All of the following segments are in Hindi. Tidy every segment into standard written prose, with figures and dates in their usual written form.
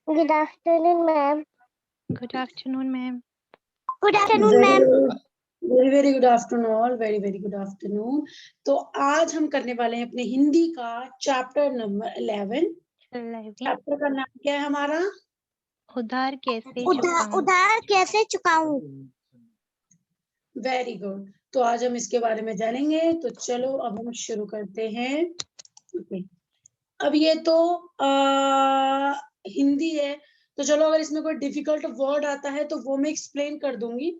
Good afternoon, ma'am. Good afternoon, ma'am. Good afternoon, ma'am. Very very good afternoon all, very very good afternoon. तो आज हम करने वाले हैं अपने हिंदी का चैप्टर नंबर 11। चैप्टर का नाम क्या है हमारा? उधार कैसे उधार कैसे चुकाऊं। Very good. तो आज हम इसके बारे में जानेंगे। तो चलो अब हम शुरू करते हैं। ओके, अब ये तो हिंदी है, तो चलो अगर इसमें कोई डिफिकल्ट वर्ड आता है तो वो मैं एक्सप्लेन कर दूंगी।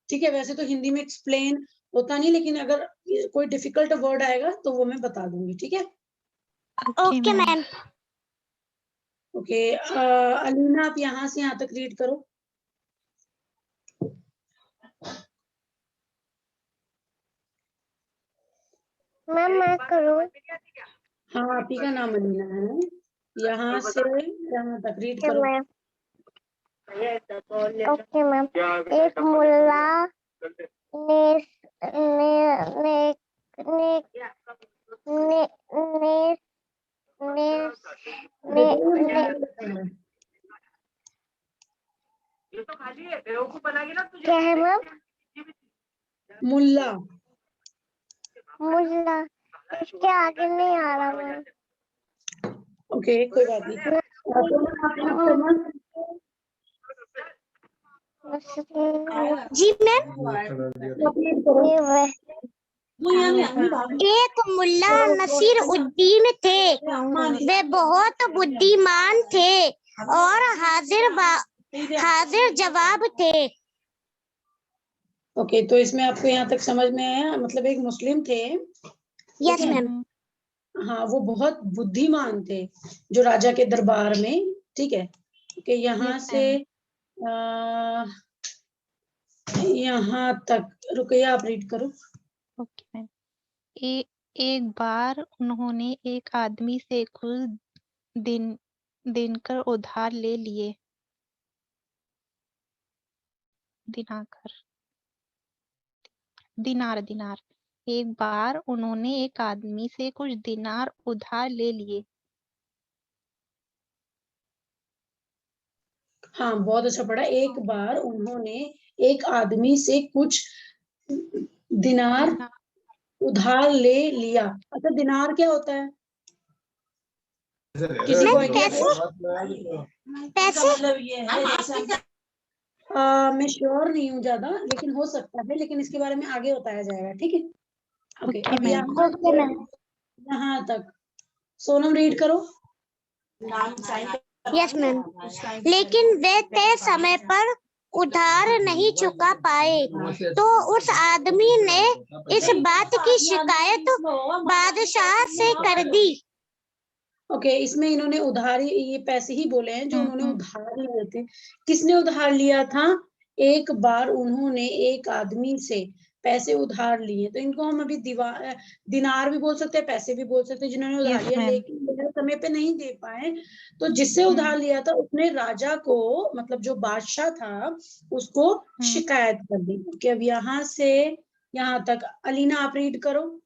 ठीक है, वैसे तो हिंदी में एक्सप्लेन होता नहीं, लेकिन अगर कोई डिफिकल्ट वर्ड आएगा तो वो मैं बता दूंगी। ठीक है, ओके मैम। ओके, अलीना आप यहाँ से यहाँ तक रीड करो। मैम मैं करूँ? हाँ, आप ही का नाम अलीना है। यहाँ से यहाँ तक रीड करो। Okay ma'am. एक मुल्ला ने ने ने ने ने ने ने क्या है मैम? मुल्ला। मुल्ला, इसके आगे नहीं आ रहा मैम। ओके, कोई बात नहीं। जी मैम। एक मुल्ला नसीर उद्दीन थे, वे बहुत बुद्धिमान थे और हाजिर जवाब थे। ओके, तो इसमें आपको यहाँ तक समझ में आया? मतलब एक मुस्लिम थे। Yes ma'am. हाँ, वो बहुत बुद्धिमान थे जो राजा के दरबार में। ठीक है, ओके, यहाँ से यहाँ तक रुकिए, आप रीड करो। Okay ma'am. एक बार उन्होंने एक आदमी से कुछ दिनकर उधार ले लिए। दिनार। एक बार उन्होंने एक आदमी से कुछ दिनार उधार ले लिए। हाँ, बहुत अच्छा पढ़ा। एक बार उन्होंने एक आदमी से कुछ दिनार उधार ले लिया। अच्छा, दिनार क्या होता है? किसी को आइडिया? पैसे मैं श्योर नहीं हूँ ज्यादा, लेकिन हो सकता है, लेकिन इसके बारे में आगे बताया जाएगा। ठीक है, ओके, अब यहाँ तक सोनम रीड करो। Yes ma'am. लेकिन वे तय समय पर उधार नहीं चुका पाए, तो उस आदमी ने इस बात की शिकायत बादशाह से कर दी। ओके, इसमें इन्होंने उधार ये पैसे ही बोले हैं जो उन्होंने उधार लिए थे। किसने उधार लिया था? एक बार उन्होंने एक आदमी से पैसे उधार लिए। तो इनको हम अभी दिनार भी बोल सकते हैं, पैसे भी बोल सकते हैं जिन्होंने उधार लिया, लेकिन समय पे नहीं दे पाए। तो जिससे उधार लिया था उसने राजा को, मतलब जो बादशाह था, उसको शिकायत कर दी। ओके, अब यहाँ से यहाँ तक अलीना आप रीड करो।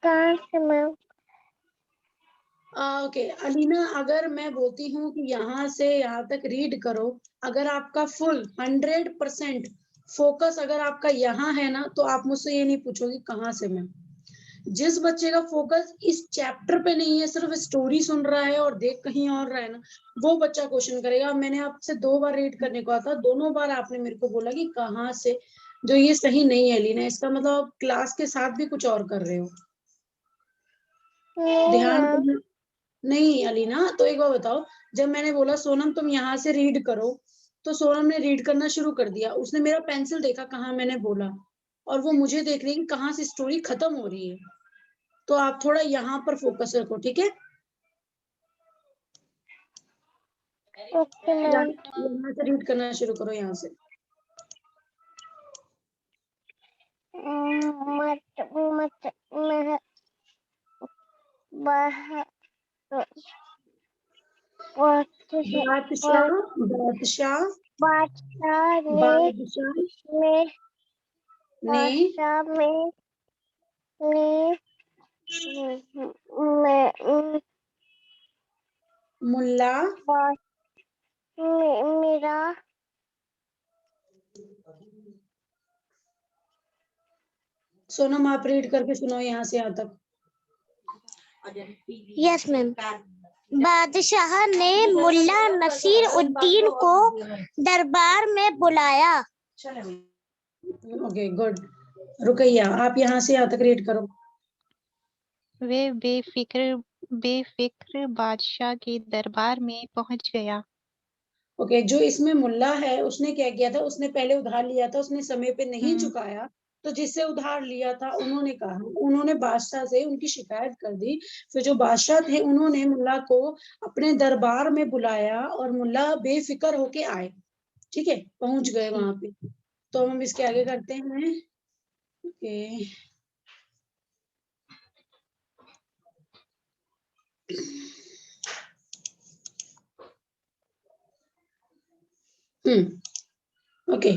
कहाँ से मैम? ओके अलीना, अगर मैं बोलती हूँ कि यहाँ से यहाँ तक रीड करो, अगर आपका फुल 100% फोकस अगर आपका यहाँ है ना, तो आप मुझसे ये नहीं पूछोगी कहाँ से। मैं जिस बच्चे का फोकस इस चैप्टर पे नहीं है, सिर्फ स्टोरी सुन रहा है और देख कहीं और रहा है ना, वो बच्चा क्वेश्चन करेगा। मैंने आपसे 2 बार रीड करने को कहा था, दोनों बार आपने मेरे को बोला कि कहाँ से, जो ये सही नहीं है अलीना। इसका मतलब आप क्लास के साथ भी कुछ और कर रहे हो। ध्यान नहीं अलीना। तो एक बार बताओ, जब मैंने बोला सोनम तुम यहाँ से रीड करो, तो सोनम ने रीड करना शुरू कर दिया। उसने मेरा पेंसिल देखा कहाँ मैंने बोला, और वो मुझे देख रही है कि कहाँ से स्टोरी खत्म हो रही है। तो आप थोड़ा यहाँ पर फोकस रखो, ठीक है? यहाँ से रीड करना शुरू करो, यहाँ से। मुल्ला मेरा सोनम आप रीड करके सुनाओ यहाँ से यहाँ तक। Yes ma'am. बादशाह ने मुल्ला नसीर उद्दीन को दरबार में बुलाया। Okay good. रुकैया आप यहाँ से यहाँ तक रीड करो। वे बेफिक्र बादशाह के दरबार में पहुंच गया। ओके जो इसमें मुल्ला है उसने क्या किया था, उसने पहले उधार लिया था, उसने समय पे नहीं चुकाया, तो जिससे उधार लिया था उन्होंने बादशाह से उनकी शिकायत कर दी। फिर जो बादशाह थे उन्होंने मुल्ला को अपने दरबार में बुलाया और मुल्ला बेफिक्र होके आए। ठीक है, पहुंच गए वहां पे। तो हम इसके आगे करते हैं। ओके ओके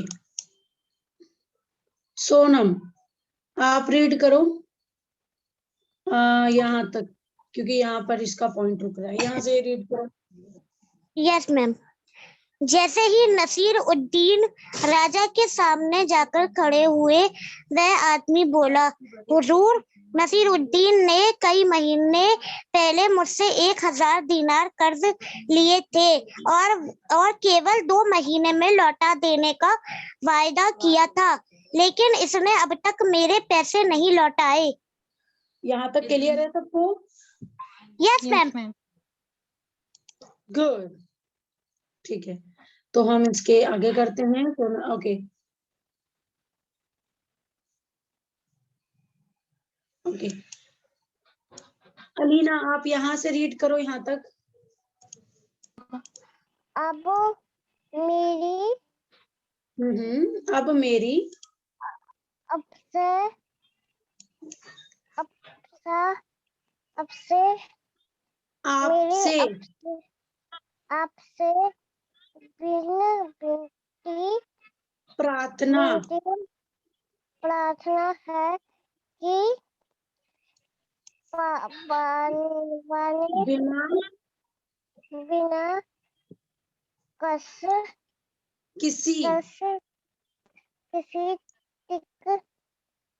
सोनम आप रीड करो यहाँ तक, क्योंकि यहाँ पर इसका पॉइंट रुक रहा है। यहाँ से रीड करो। Yes ma'am. जैसे ही नसीर उद्दीन राजा के सामने जाकर खड़े हुए, वह आदमी बोला, हुजूर, नसीर उद्दीन ने कई महीने पहले मुझसे 1000 दीनार कर्ज लिए थे और केवल 2 महीने में लौटा देने का वायदा किया था, लेकिन इसने अब तक मेरे पैसे नहीं लौटाए। यहाँ तक क्लियर है सबको? Yes ma'am. गुड, ठीक है। तो हम इसके आगे करते हैं। ओके ओके अलीना आप यहाँ से रीड करो यहाँ तक। अब मेरी अब मेरी आपसे विनती प्रार्थना है कि बिना किसी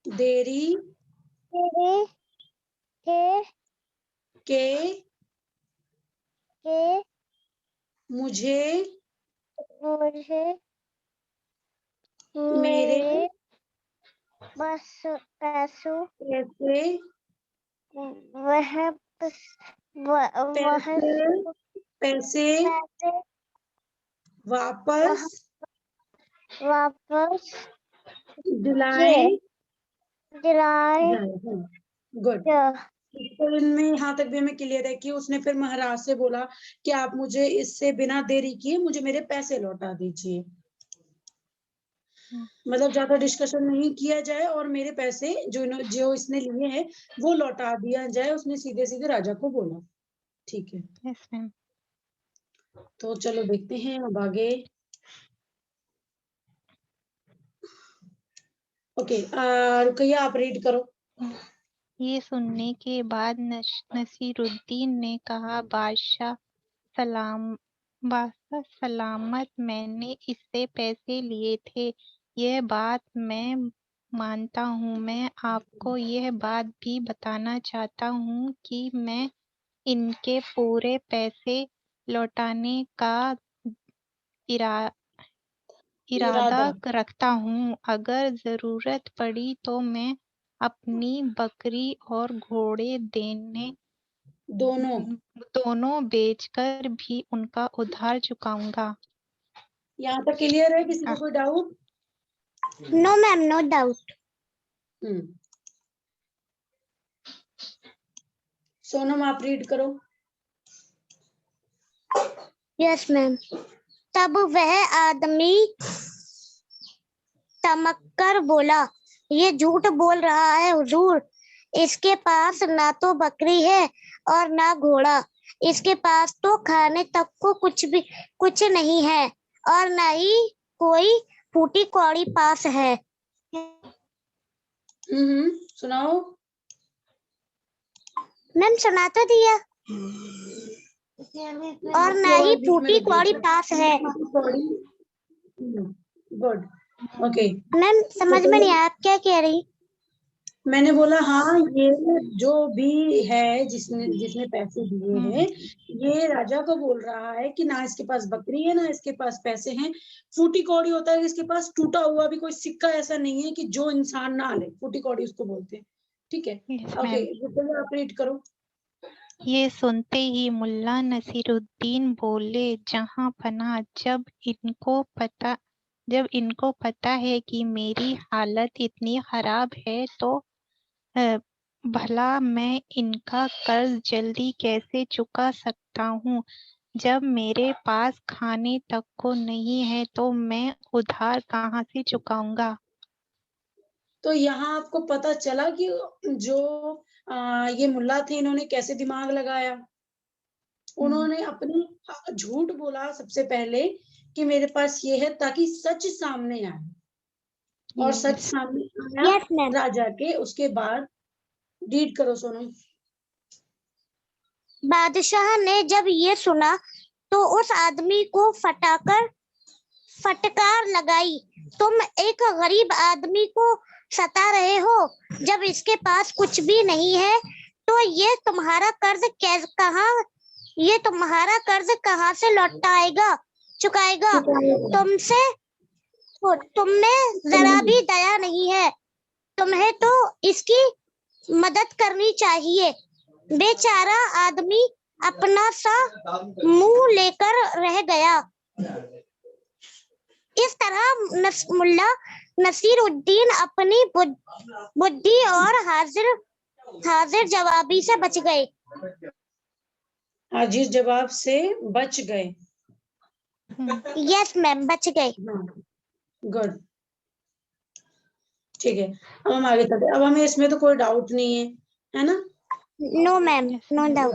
देरी के मुझे मेरे पैसे वापस दिलाए। गुड। तो इनमें यहाँ तक भी हमें क्लियर है कि उसने फिर महाराज से बोला कि आप मुझे इससे बिना देरी किए मुझे मेरे पैसे लौटा दीजिए। मतलब ज्यादा डिस्कशन नहीं किया जाए और मेरे पैसे जो इसने लिए हैं वो लौटा दिया जाए। उसने सीधे सीधे राजा को बोला। ठीक है। Yes ma'am. तो चलो देखते हैं अब आगे। ओके रुकैया आप रीड करो। ये सुनने के बाद नसीरुद्दीन ने कहा, बादशाह सलामत, मैंने इससे पैसे लिए थे। यह बात मैं मानता हूँ। मैं आपको यह बात भी बताना चाहता हूँ कि मैं इनके पूरे पैसे लौटाने का इरादा रखता हूँ। अगर जरूरत पड़ी तो मैं अपनी बकरी और घोड़े दोनों बेचकर भी उनका उधार चुकाऊंगा। यहाँ तक क्लियर है? किसी को कोई doubt? No ma'am, no doubt. Sonam आप रीड करो। Yes ma'am. तब वह आदमी चमककर बोला, ये झूठ बोल रहा है हुजूर। इसके पास ना तो बकरी है और ना घोड़ा। इसके पास तो खाने तक को कुछ नहीं है और ना ही कोई फूटी कौड़ी पास है। सुनाओ। मैम सुना तो दिया। और ना ही फूटी कौड़ी पास है। Good, okay. मैम समझ में नहीं आया आप क्या कह रही? मैंने बोला हाँ, ये जो भी है जिसने पैसे दिए हैं, ये राजा को बोल रहा है कि ना इसके पास बकरी है ना इसके पास पैसे हैं। फूटी कौड़ी होता है कि इसके पास टूटा हुआ भी कोई सिक्का ऐसा नहीं है कि जो इंसान ना ले, फूटी कौड़ी उसको बोलते हैं। ठीक है, Yes, ओके, ma'am. आप रीड करो। ये सुनते ही मुल्ला नसीरुद्दीन बोले, जहां पनाह, जब इनको पता है कि मेरी हालत इतनी खराब है तो भला मैं इनका कर्ज जल्दी कैसे चुका सकता हूँ। जब मेरे पास खाने तक को नहीं है तो मैं उधार कहाँ से चुकाऊंगा। तो यहाँ आपको पता चला कि जो ये मुल्ला थे, इन्होंने कैसे दिमाग लगाया। उन्होंने अपनी झूठ बोला सबसे पहले कि मेरे पास ये है, ताकि सच सामने आए, और सच Yes. सामने आया यस मैम। राजा के। उसके बाद रीड करो सोनम। बादशाह ने जब ये सुना तो उस आदमी को फटकार लगाई, तुम एक गरीब आदमी को सता रहे हो जब इसके पास कुछ भी नहीं है, तो ये तुम्हारा कर्ज कहाँ से लौटाएगा, चुकाएगा? तुमने जरा भी दया नहीं है, तुम्हें तो इसकी मदद करनी चाहिए। बेचारा आदमी अपना सा मुंह लेकर रह गया। इस तरह मुल्ला नसीरुद्दीन अपनी बुद्धि और हाजिर जवाबी से बच गए। हाजिर जवाब से बच गए। यस मैम, बच गए। गुड, ठीक है। अब हम आगे चलते हैं। अब हमें इसमें तो कोई डाउट नहीं है ना? No ma'am, no doubt.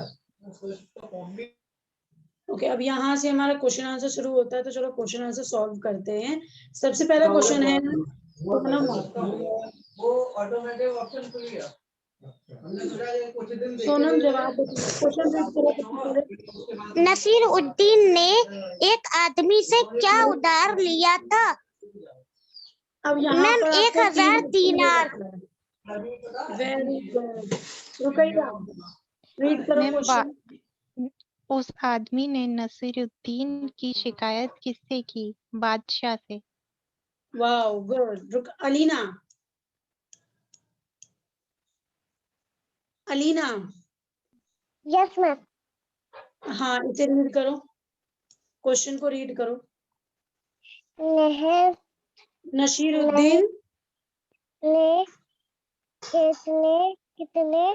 Okay, अब यहाँ से हमारा क्वेश्चन आंसर शुरू होता है, तो चलो क्वेश्चन आंसर सॉल्व करते हैं। सबसे पहला क्वेश्चन है, सोनम जवाब क्वेश्चन रीड करो। नसीरुद्दीन ने एक आदमी से क्या उधार लिया था? अब यहाँ मैम पर 1000 दीनार। वेरी गुड, रुकैया, रीड करो मैम क्वेश्चन। उस आदमी ने नसीरुद्दीन की शिकायत किससे की? बादशाह से। Wow, good. रुक, अलीना, अलीना। Yes ma'am. हाँ, इसे रीड करो, क्वेश्चन को रीड करो। नसीरुद्दीन ने कितने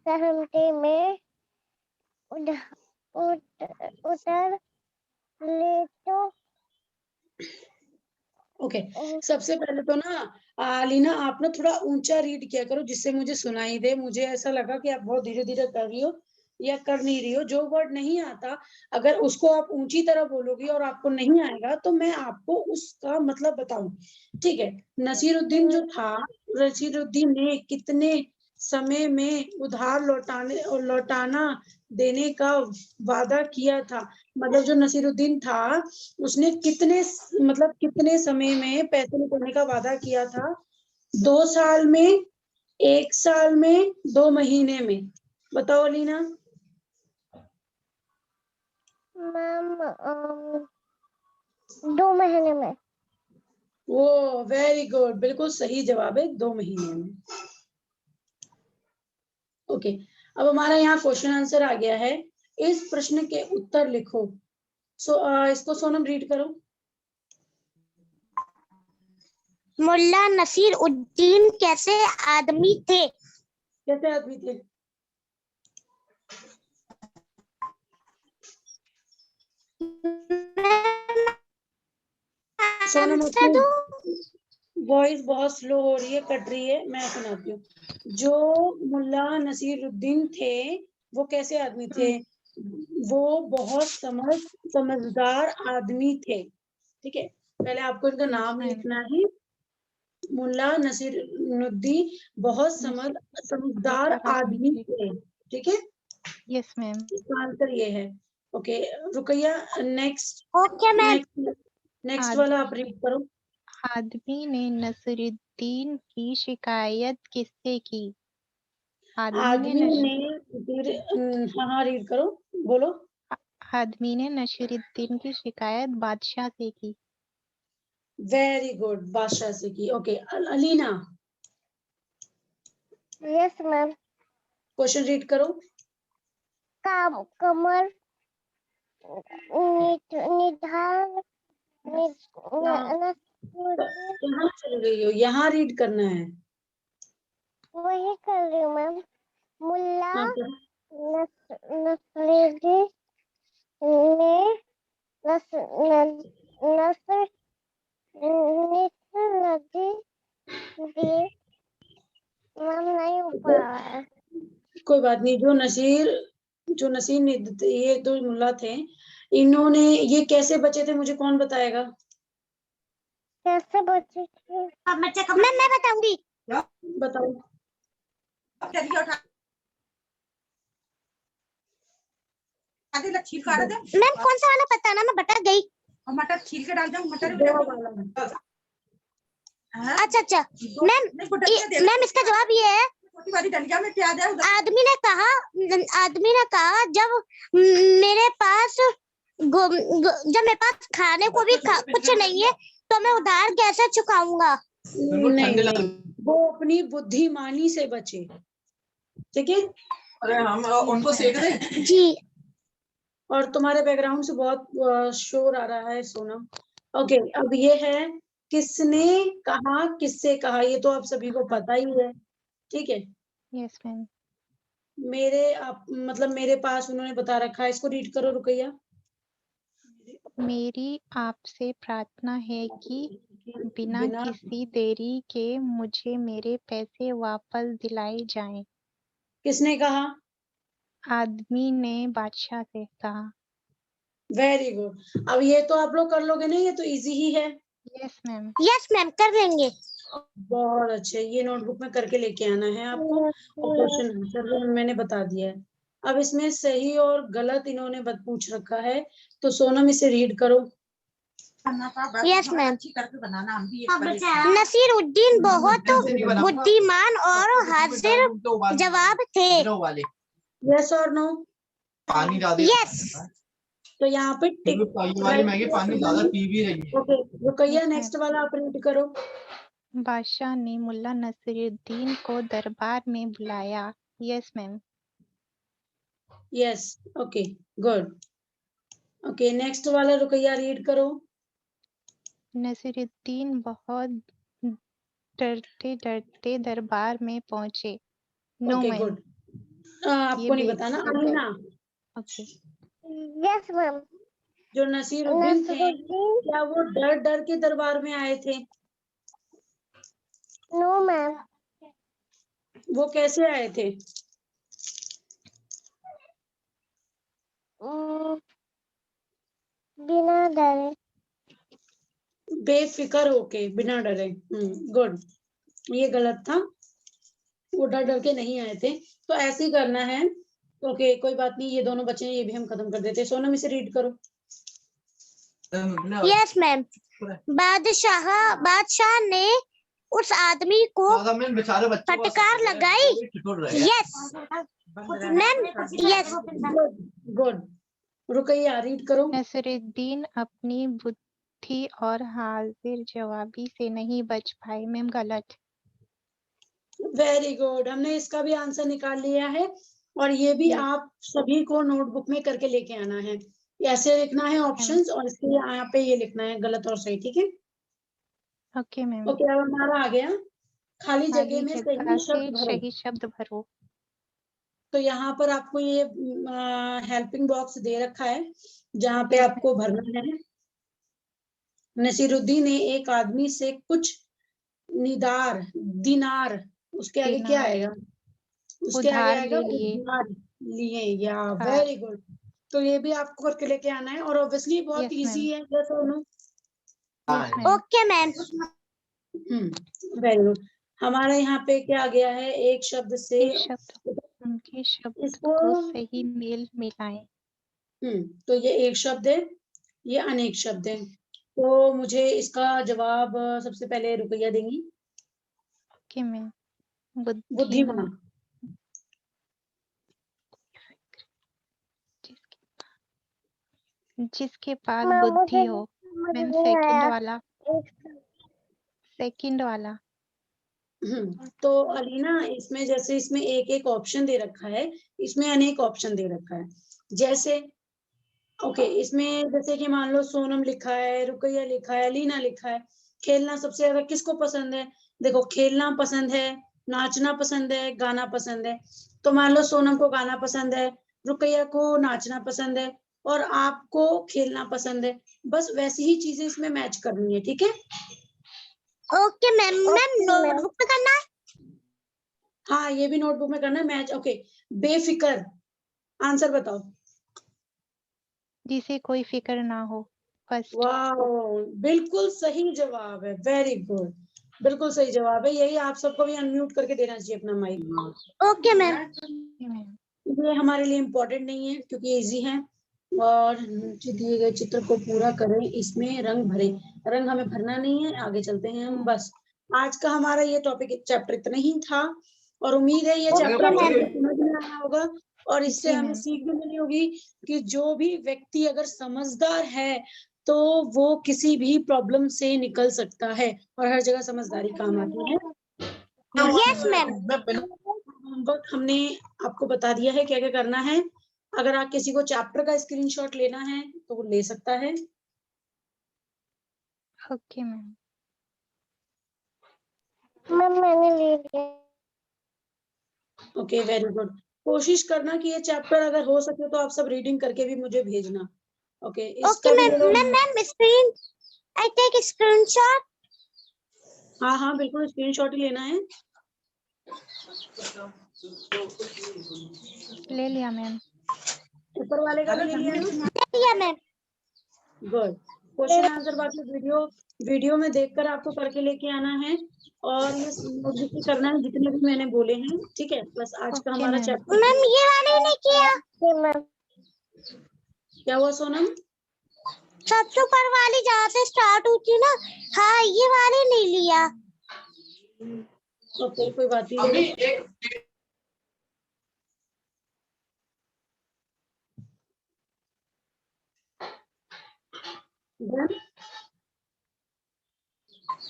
सहमते में उतर ले तो? ओके, सबसे पहले तो ना अलीना, आप ना थोड़ा ऊंचा रीड किया करो जिससे मुझे सुनाई दे। मुझे ऐसा लगा कि आप बहुत धीरे धीरे कर रही हो या कर नहीं रही हो। जो वर्ड नहीं आता, अगर उसको आप ऊंची तरह बोलोगी और आपको नहीं आएगा, तो मैं आपको उसका मतलब बताऊंगी। ठीक है, नसीरुद्दीन जो था, नसीरुद्दीन ने कितने समय में उधार लौटाना देने का वादा किया था। मतलब जो नसीरुद्दीन था, उसने कितने समय में पैसे लौटाने का वादा किया था? 2 साल में, 1 साल में, 2 महीने में? बताओ अलीना। मैम 2 महीने में। वो वेरी गुड, बिल्कुल सही जवाब है, 2 महीने में। ओके, अब हमारा यहाँ क्वेश्चन आंसर आ गया है। इस प्रश्न के उत्तर लिखो। इसको सोनम रीड करो। मुल्ला नसीरुद्दीन कैसे आदमी थे? कैसे आदमी थे? सोनम, वॉइस बहुत स्लो हो रही है, कट रही है, मैं सुनाती हूँ। जो मुल्ला नसीरुद्दीन थे, वो कैसे आदमी थे? वो बहुत समझदार आदमी थे। ठीक है, पहले आपको इनका नाम लिखना है। मुल्ला नसीरुद्दीन बहुत समझदार आदमी थे। ठीक है, यस मैम। इसका आंसर ये है। Okay Rukaiya, next okay ma'am. Next आद- वाला आप रीड करो। आदमी ने नसरुद्दीन की शिकायत किससे की? आदमी ने हाँ हाँ रीड करो, बोलो। आदमी ने नसरुद्दीन की शिकायत बादशाह से की। वेरी गुड, बादशाह से की। Okay Alina, yes ma'am. Question read करो। कमर निधान कहाँ चल रही हो, यहाँ रीड करना है। वही कर रही हूँ मैम। मुल्ला हाँ, नसरुद्दीन ने मैम नहीं हो पा रहा है। कोई बात नहीं। जो नसीर ये दो मुल्ला थे, इन्होंने ये कैसे बचे थे, मुझे कौन बताएगा? कैसे बची थी? मैं बताऊंगी। बताओ। मैम कौन सा वाला पता ना, मैं बता गई। मटर छील के डाल दो, मटर दो वाला। अच्छा मैम इसका जवाब ये है, छोटी वाली डलिया में प्याज है। आदमी ने कहा जब मेरे पास जब मेरे पास खाने को भी कुछ नहीं है तो मैं उधार कैसे चुकाऊंगा? नहीं, वो अपनी बुद्धिमानी से बचे। ठीक है, अरे हम उनको सेक रहे जी। और तुम्हारे बैकग्राउंड से बहुत शोर आ रहा है सोनम। ओके अब ये है, किसने कहा किससे कहा, ये तो आप सभी को पता ही है। ठीक है, यस मैम। मतलब मेरे पास उन्होंने बता रखा है, इसको रीड करो रुकैया। मेरी आपसे प्रार्थना है कि बिना किसी देरी के मुझे मेरे पैसे वापस दिलाए जाएं। किसने कहा? आदमी ने बादशाह से कहा। Very good. अब ये तो आप लोग कर लोगे ना, ये तो इजी ही है। Yes ma'am. यस मैम कर लेंगे। बहुत अच्छे, ये नोटबुक में करके लेके आना है आपको, और क्वेश्चन आंसर मैंने बता दिया है। अब इसमें सही और गलत इन्होंने पूछ रखा है, तो सोनम इसे रीड करो। Yes ma'am. अच्छी करके बनाना, हम भी नसीरुद्दीन बहुत बुद्धिमान और हाजिर जवाब थे। यस और नो? पानी डाल यस। तो यहाँ पे टिक। वाली मैगी पानी ज्यादा पी भी रही है। ओके रुकैया, Yes, नेक्स्ट वाला आप रीड करो। बादशाह ने मुल्ला नसरुद्दीन को दरबार में बुलाया। Yes ma'am. Yes, okay good. Okay next वाला रुकैया रीड करो। नसरुद्दीन बहुत डरते डरते दरबार में पहुंचे। No okay ma'am. गुड, आपको नहीं बताना। अलीना, ओके। Yes ma'am. जो नसीरुद्दीन थे, क्या वो डर डर के दरबार में आए थे? No ma'am. वो कैसे आए थे? बिना डरे। बेफिक्र होके, बिना डरे। गुड, ये गलत था, वो डर डर के नहीं आए थे। तो ऐसे ही करना है। ओके कोई बात नहीं, ये दोनों बचे हैं, ये भी हम खत्म कर देते हैं। सोनम इसे रीड करो। Yes ma'am. बादशाह ने उस आदमी को फटकार लगाई। Yes ma'am. Yes good, Rukaiya read करो। नसरुद्दीन अपनी बुद्धि और हाजिर जवाबी से नहीं बच पाए। मैम गलत। वेरी गुड, हमने इसका भी आंसर निकाल लिया है, और ये भी आप सभी को नोटबुक में करके लेके आना है। ऐसे लिखना है ऑप्शंस, और इसके यहाँ पे ये लिखना है गलत और सही। ठीक है, ओके मैम। ओके अब हमारा आ गया, खाली खाली जगह में जगह सही से शब्द भरो। सही शब्द भरो। तो यहाँ पर आपको ये हेल्पिंग बॉक्स दे रखा है, जहाँ पे आपको भरना है। नसीरुद्दीन ने एक आदमी से कुछ दिनार, उसके आगे क्या आएगा? उसके आगे उधार आएगा ले लिए। उधार लिए, या हाँ। Very good. तो ये भी आपको करके लेके आना है, और ऑब्वियसली बहुत Yes, इजी ma'am. है। जैसे Yes, ma'am. Okay ma'am. Very good. हमारे यहाँ पे क्या आ गया है, एक शब्द से एक शब्द। उनके शब्द इसको को सही मेल मिलाएं। तो ये एक शब्द है, ये अनेक शब्द है। तो मुझे इसका जवाब सबसे पहले रुकैया देंगी। Okay ma'am. बुद्धिमान, बुद्धिमान। जिसके पास बुद्धि हो। मैम सेकंड वाला। तो अलीना, इसमें जैसे इसमें एक एक ऑप्शन दे रखा है, इसमें अनेक ऑप्शन दे रखा है। जैसे ओके, इसमें जैसे कि मान लो सोनम लिखा है, रुकैया लिखा है, अलीना लिखा है। खेलना सबसे ज्यादा किसको पसंद है? देखो, खेलना पसंद है, नाचना पसंद है, गाना पसंद है। तो मान लो सोनम को गाना पसंद है, रुकैया को नाचना पसंद है, और आपको खेलना पसंद है। बस वैसी ही चीजें इसमें मैच करनी है, ठीक है? Okay ma'am. मैम नोटबुक पे करना है? हाँ, ये भी नोटबुक में करना है मैच। ओके, बेफिक्र। आंसर बताओ। जिसे कोई फिक्र ना हो। फर्स्ट। वाह, बिल्कुल सही जवाब है, वेरी गुड, बिल्कुल सही जवाब है। यही आप सबको भी अनम्यूट करके देना चाहिए अपना माइक। Okay ma'am. ये हमारे लिए इम्पोर्टेंट नहीं है क्योंकि इजी है। और दिए गए चित्र को पूरा करें, इसमें रंग भरें। रंग हमें भरना नहीं है, आगे चलते हैं हम। बस आज का हमारा ये टॉपिक चैप्टर इतना ही था, और उम्मीद है ये चैप्टर आपको समझ में आया होगा, और इससे हमें सीख भी मिली होगी कि जो भी व्यक्ति अगर समझदार है तो वो किसी भी प्रॉब्लम से निकल सकता है, और हर जगह समझदारी काम आती है। Yes ma'am. होमवर्क हमने आपको बता दिया है क्या क्या करना है। अगर आप किसी को चैप्टर का स्क्रीनशॉट लेना है तो वो ले सकता है। Okay ma'am. मैंने ले लिया। Okay, very good. कोशिश करना कि ये चैप्टर अगर हो सके तो आप सब रीडिंग करके भी मुझे भेजना। ओके, इसका भी ma'am. Ma'am screen, I take screenshot. हाँ हाँ, बिल्कुल स्क्रीनशॉट ही लेना है। ले लिया मैम। ऊपर वाले का भी ले लिया ना? लिया मैम। गुड। क्वेश्चन आंसर बाकी वीडियो में देखकर आपको करके लेके आना है, और ये नोटबुक में करना है जितने भी मैंने बोले हैं, ठीक है? बस आज का ओके हमारा मैम। चैप्टर। मैम ये वाले नहीं किया। क्या हुआ सोनम? सबसे ऊपर वाली जहाँ से स्टार्ट होती ना, हाँ ये वाले नहीं लिया। ओके, कोई बात नहीं।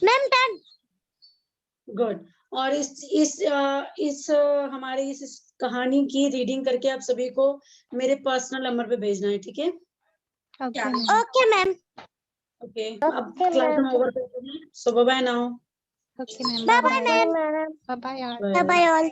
Ma'am done. गुड। और इस हमारे इस कहानी की रीडिंग करके आप सभी को मेरे पर्सनल नंबर पे भेजना है, ठीक है? Okay ma'am. ओके, अब क्लास हम ओवर करते हैं। So bye bye now. Okay ma'am. Bye bye ma'am. Bye bye. Bye bye all.